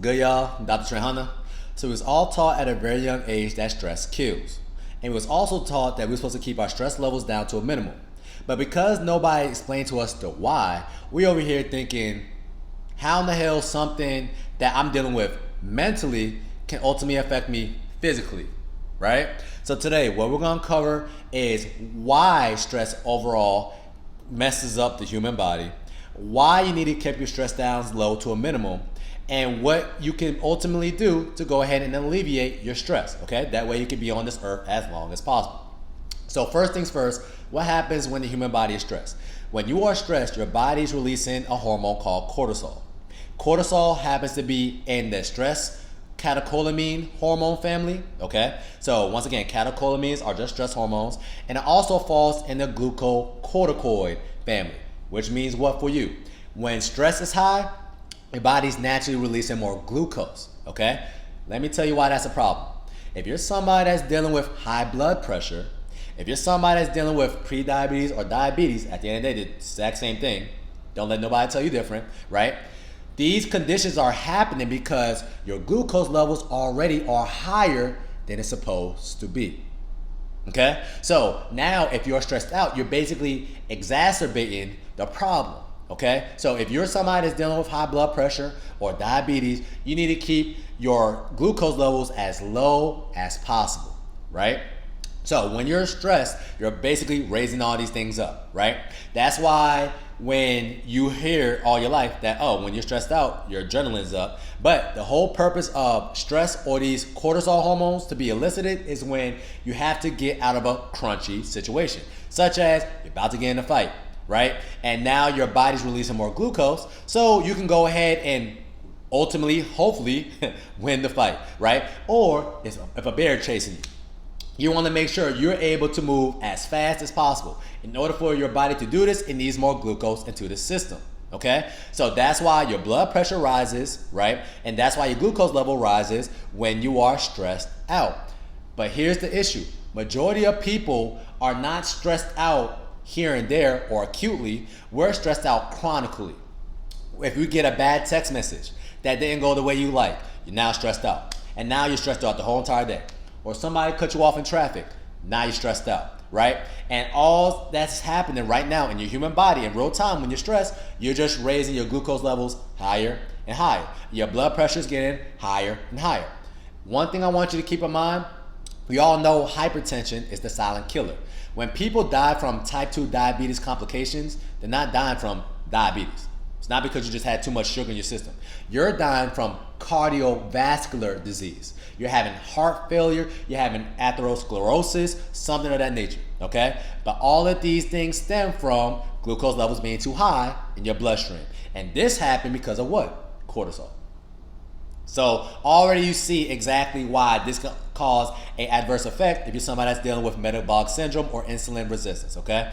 Good, y'all. Dr. Trehunna. So we was all taught at a very young age that stress kills. And we was also taught that we're supposed to keep our stress levels down to a minimum. But because nobody explained to us the why, we over here thinking, how in the hell something that I'm dealing with mentally can ultimately affect me physically, right? So today, what we're gonna cover is why stress overall messes up the human body, why you need to keep your stress down low to a minimum, and what you can ultimately do to go ahead and alleviate your stress, okay? That way you can be on this earth as long as possible. So first things first, what happens when the human body is stressed? When you are stressed, your body's releasing a hormone called cortisol. Cortisol happens to be in the stress catecholamine hormone family, okay? So once again, catecholamines are just stress hormones, and it also falls in the glucocorticoid family, which means what for you? When stress is high, your body's naturally releasing more glucose, okay? Let me tell you why that's a problem. If you're somebody that's dealing with high blood pressure, if you're somebody that's dealing with pre-diabetes or diabetes, at the end of the day, the exact same thing. Don't let nobody tell you different, right? These conditions are happening because your glucose levels already are higher than it's supposed to be. Okay? So now if you're stressed out, you're basically exacerbating the problem. Okay? So if you're somebody that's dealing with high blood pressure or diabetes, you need to keep your glucose levels as low as possible, right? So when you're stressed, you're basically raising all these things up, right? That's why when you hear all your life that, oh, when you're stressed out, your adrenaline's up. But the whole purpose of stress or these cortisol hormones to be elicited is when you have to get out of a crunchy situation, such as you're about to get in a fight, right? And now your body's releasing more glucose, so you can go ahead and ultimately, hopefully, win the fight, right? Or if a bear chasing you, you want to make sure you're able to move as fast as possible. In order for your body to do this, it needs more glucose into the system, okay? So that's why your blood pressure rises, right? And that's why your glucose level rises when you are stressed out. But here's the issue. Majority of people are not stressed out here and there or acutely. We're stressed out chronically. If you get a bad text message that didn't go the way you like, you're now stressed out. And now you're stressed out the whole entire day. Or somebody cut you off in traffic, now you're stressed out, right? And all that's happening right now in your human body in real time when you're stressed, you're just raising your glucose levels higher and higher. Your blood pressure is getting higher and higher. One thing I want you to keep in mind, we all know hypertension is the silent killer. When people die from type 2 diabetes complications, they're not dying from diabetes. It's not because you just had too much sugar in your system. You're dying from cardiovascular disease. You're having heart failure, you're having atherosclerosis, something of that nature, okay? But all of these things stem from glucose levels being too high in your bloodstream. And this happened because of what? Cortisol. So already you see exactly why this can cause an adverse effect if you're somebody that's dealing with metabolic syndrome or insulin resistance, okay?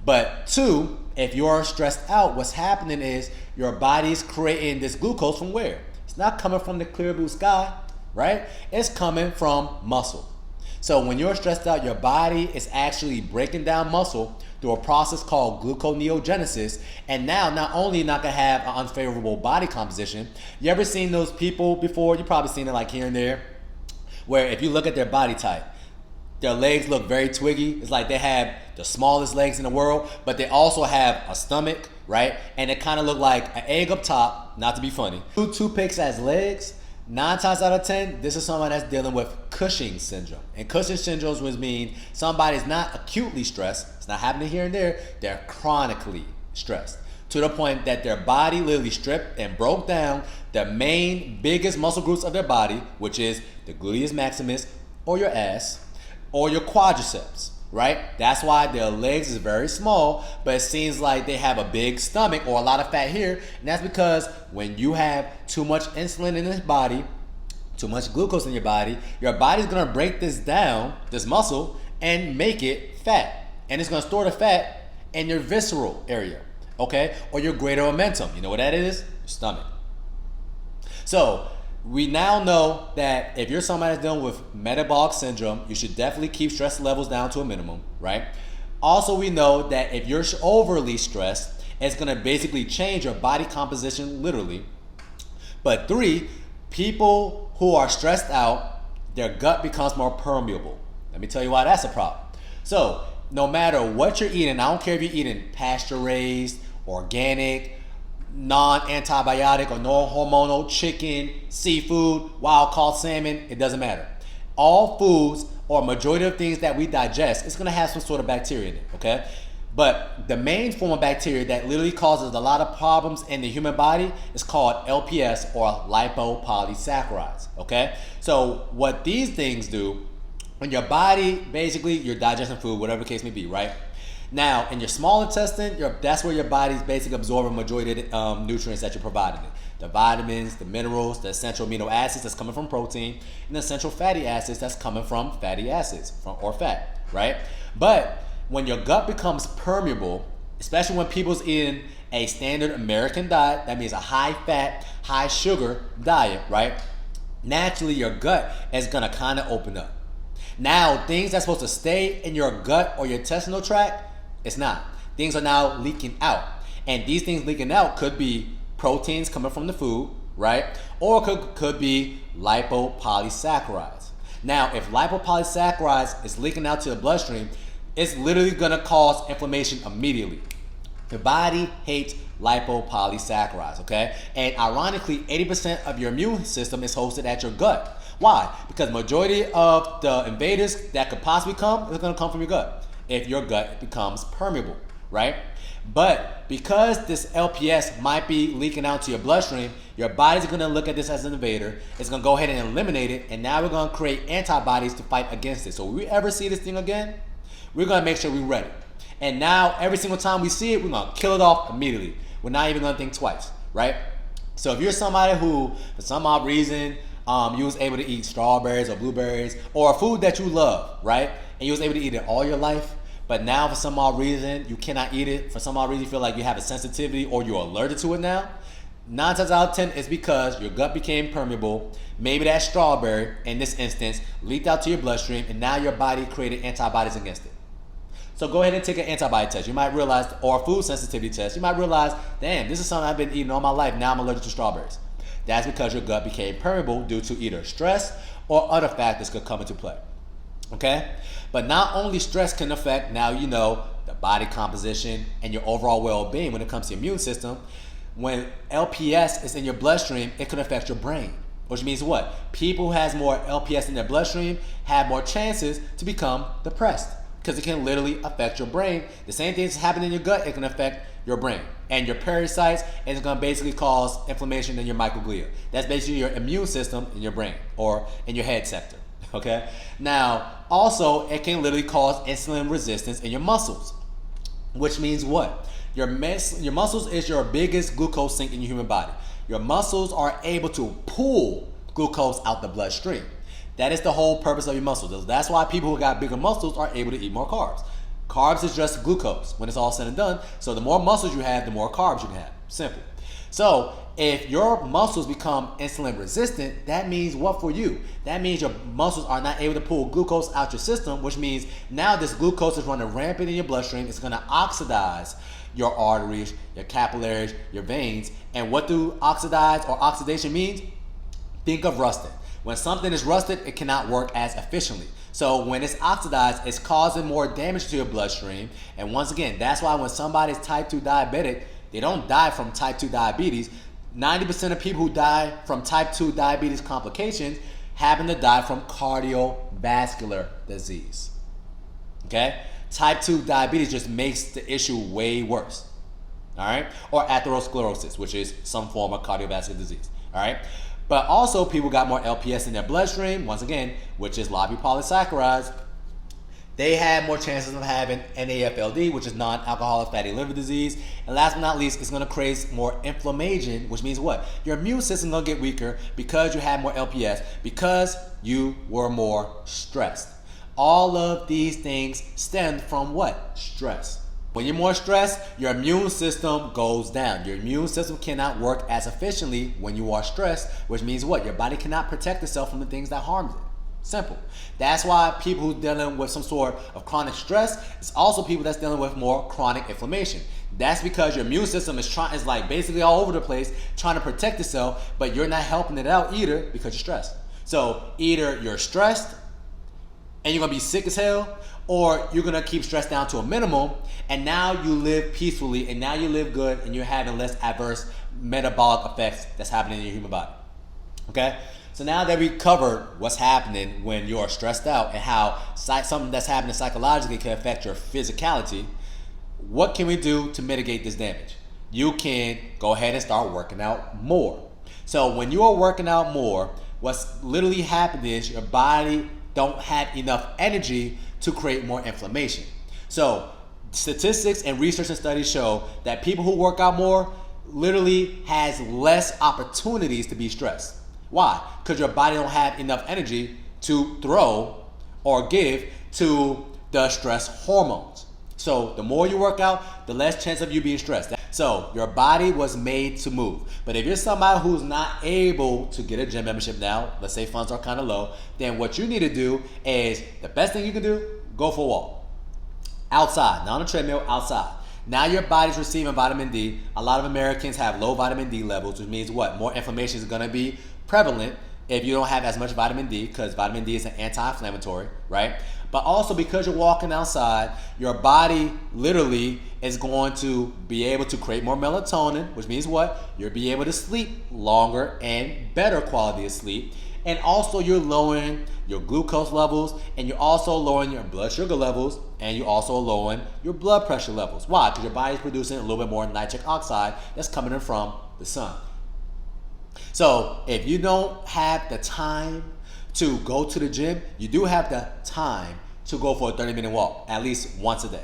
But two, if you're stressed out, what's happening is your body's creating this glucose from where? It's not coming from the clear blue sky, right? It's coming from muscle. So when you're stressed out, your body is actually breaking down muscle through a process called gluconeogenesis. And now, not only not gonna have an unfavorable body composition, you ever seen those people before? You probably seen it like here and there, where if you look at their body type, their legs look very twiggy. It's like they have the smallest legs in the world, but they also have a stomach, right? And it kind of look like an egg up top, not to be funny. Two toothpicks as legs. 9 times out of 10, this is someone that's dealing with Cushing's syndrome. And Cushing's syndrome would mean somebody's not acutely stressed. It's not happening here and there. They're chronically stressed to the point that their body literally stripped and broke down the main biggest muscle groups of their body, which is the gluteus maximus or your ass or your quadriceps, right? That's why their legs is very small, but it seems like they have a big stomach or a lot of fat here. And that's because when you have too much insulin in this body, too much glucose in your body's gonna break this down, this muscle, and make it fat. And it's gonna store the fat in your visceral area, okay? Or your greater omentum. You know what that is? Your stomach. So we now know that if you're somebody that's dealing with metabolic syndrome, you should definitely keep stress levels down to a minimum, right? Also, we know that if you're overly stressed, it's gonna basically change your body composition literally. But three, People who are stressed out, their gut becomes more permeable. Let me tell you why that's a problem. So, no matter what you're eating, I don't care if you're eating pasture-raised, organic, non-antibiotic or no-hormonal chicken, seafood, wild-caught salmon, it doesn't matter. All foods or majority of things that we digest, it's gonna have some sort of bacteria in it, okay? But the main form of bacteria that literally causes a lot of problems in the human body is called LPS or lipopolysaccharides, okay? So what these things do, when your body, basically you're digesting food, whatever the case may be, right? Now, in your small intestine, that's where your body's basically absorbing majority of the nutrients that you're providing it. The vitamins, the minerals, the essential amino acids that's coming from protein, and the essential fatty acids that's coming from fatty acids or fat, right? But when your gut becomes permeable, especially when people's eating a standard American diet, that means a high fat, high sugar diet, right? Naturally, your gut is gonna kind of open up. Now, things that's supposed to stay in your gut or your intestinal tract, it's not. Things are now leaking out. And these things leaking out could be proteins coming from the food, right? Or could be lipopolysaccharides. Now, if lipopolysaccharides is leaking out to the bloodstream, it's literally gonna cause inflammation immediately. The body hates lipopolysaccharides, okay? And ironically, 80% of your immune system is hosted at your gut. Why? Because majority of the invaders that could possibly come is gonna come from your gut if your gut becomes permeable, right? But because this LPS might be leaking out to your bloodstream, your body's gonna look at this as an invader. It's gonna go ahead and eliminate it, and now we're gonna create antibodies to fight against it. So if we ever see this thing again, we're gonna make sure we're ready. And now every single time we see it, we're gonna kill it off immediately. We're not even gonna think twice, right? So if you're somebody who, for some odd reason, you was able to eat strawberries or blueberries or a food that you love, right? And you was able to eat it all your life, but now for some odd reason, you cannot eat it. For some odd reason, you feel like you have a sensitivity or you're allergic to it now. 9 times out of 10, it's because your gut became permeable. Maybe that strawberry, in this instance, leaked out to your bloodstream, and now your body created antibodies against it. So go ahead and take an antibody test. You might realize, or a food sensitivity test, you might realize, damn, this is something I've been eating all my life. Now I'm allergic to strawberries. That's because your gut became permeable due to either stress or other factors could come into play. Okay? But not only stress can affect, now you know, the body composition and your overall well-being when it comes to your immune system. When LPS is in your bloodstream, it can affect your brain. Which means what? People who has more LPS in their bloodstream have more chances to become depressed, because it can literally affect your brain. The same things happening in your gut, it can affect your brain and your pericytes, and it's gonna basically cause inflammation in your microglia. That's basically your immune system in your brain or in your head sector, okay? Now, also, it can literally cause insulin resistance in your muscles, which means what? Your muscles is your biggest glucose sink in your human body. Your muscles are able to pull glucose out the bloodstream. That is the whole purpose of your muscles. That's why people who got bigger muscles are able to eat more carbs. Carbs is just glucose when it's all said and done. So the more muscles you have, the more carbs you can have. Simple. So if your muscles become insulin resistant, that means what for you? That means your muscles are not able to pull glucose out your system, which means now this glucose is running rampant in your bloodstream. It's going to oxidize your arteries, your capillaries, your veins. And what do oxidize or oxidation means? Think of rusting. When something is rusted, it cannot work as efficiently. So when it's oxidized, it's causing more damage to your bloodstream. And once again, that's why when somebody's type 2 diabetic, they don't die from type 2 diabetes. 90% of people who die from type 2 diabetes complications happen to die from cardiovascular disease. Okay? Type 2 diabetes just makes the issue way worse. All right? Or atherosclerosis, which is some form of cardiovascular disease. All right? But also, people got more LPS in their bloodstream, once again, which is lipopolysaccharides. They have more chances of having NAFLD, which is non-alcoholic fatty liver disease. And last but not least, it's going to create more inflammation, which means what? Your immune system is going to get weaker because you have more LPS, because you were more stressed. All of these things stem from what? Stress. When you're more stressed, your immune system goes down. Your immune system cannot work as efficiently when you are stressed, which means what? Your body cannot protect itself from the things that harm it. Simple. That's why people who are dealing with some sort of chronic stress is also people that's dealing with more chronic inflammation. That's because your immune system is like basically all over the place trying to protect itself, but you're not helping it out either because you're stressed. So either you're stressed and you're gonna be sick as hell, or you're gonna keep stress down to a minimum, and now you live peacefully, and now you live good, and you're having less adverse metabolic effects that's happening in your human body. Okay? So now that we covered what's happening when you're stressed out and how something that's happening psychologically can affect your physicality, what can we do to mitigate this damage? You can go ahead and start working out more. So when you are working out more, what's literally happening is your body don't have enough energy to create more inflammation. So statistics and research and studies show that people who work out more literally has less opportunities to be stressed. Why? Because your body don't have enough energy to throw or give to the stress hormones. So the more you work out, the less chance of you being stressed. So your body was made to move. But if you're somebody who's not able to get a gym membership now, let's say funds are kind of low, then what you need to do is, the best thing you can do, go for a walk. Outside, not on a treadmill, outside. Now your body's receiving vitamin D. A lot of Americans have low vitamin D levels, which means what? More inflammation is gonna be prevalent if you don't have as much vitamin D, because vitamin D is an anti-inflammatory, right? But also because you're walking outside, your body literally is going to be able to create more melatonin, which means what? You'll be able to sleep longer and better quality of sleep. And also you're lowering your glucose levels, and you're also lowering your blood sugar levels, and you're also lowering your blood pressure levels. Why? Because your body's producing a little bit more nitric oxide that's coming in from the sun. So if you don't have the time to go to the gym, you do have the time to go for a 30-minute walk at least once a day.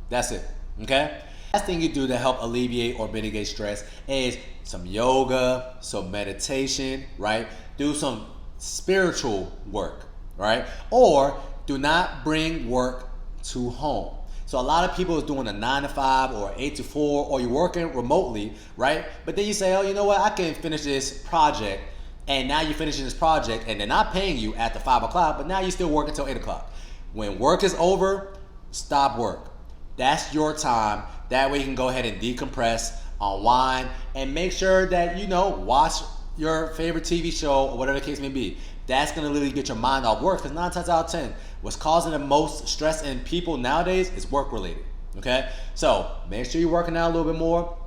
That's it, okay? Last thing you do to help alleviate or mitigate stress is some yoga, some meditation, right? Do some spiritual work, right? Or do not bring work to home. So a lot of people is doing a 9 to 5 or 8 to 4, or you're working remotely, right? But then you say, oh, you know what? I can finish this project, and now you're finishing this project, and they're not paying you at the 5 o'clock, but now you're still working until 8 o'clock. When work is over, stop work. That's your time. That way you can go ahead and decompress, unwind, and make sure that, watch your favorite TV show or whatever the case may be. That's going to literally get your mind off work, because 9 times out of 10, what's causing the most stress in people nowadays is work related, okay? So make sure you're working out a little bit more.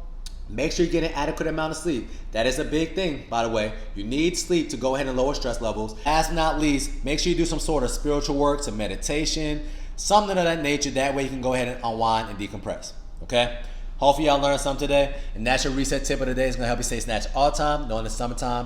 Make sure you get an adequate amount of sleep. That is a big thing, by the way. You need sleep to go ahead and lower stress levels. Last but not least, make sure you do some sort of spiritual work, some meditation, something of that nature. That way you can go ahead and unwind and decompress, okay? Hopefully y'all learned something today. And that's your reset tip of the day. It's going to help you stay snatched all the time, during the summertime.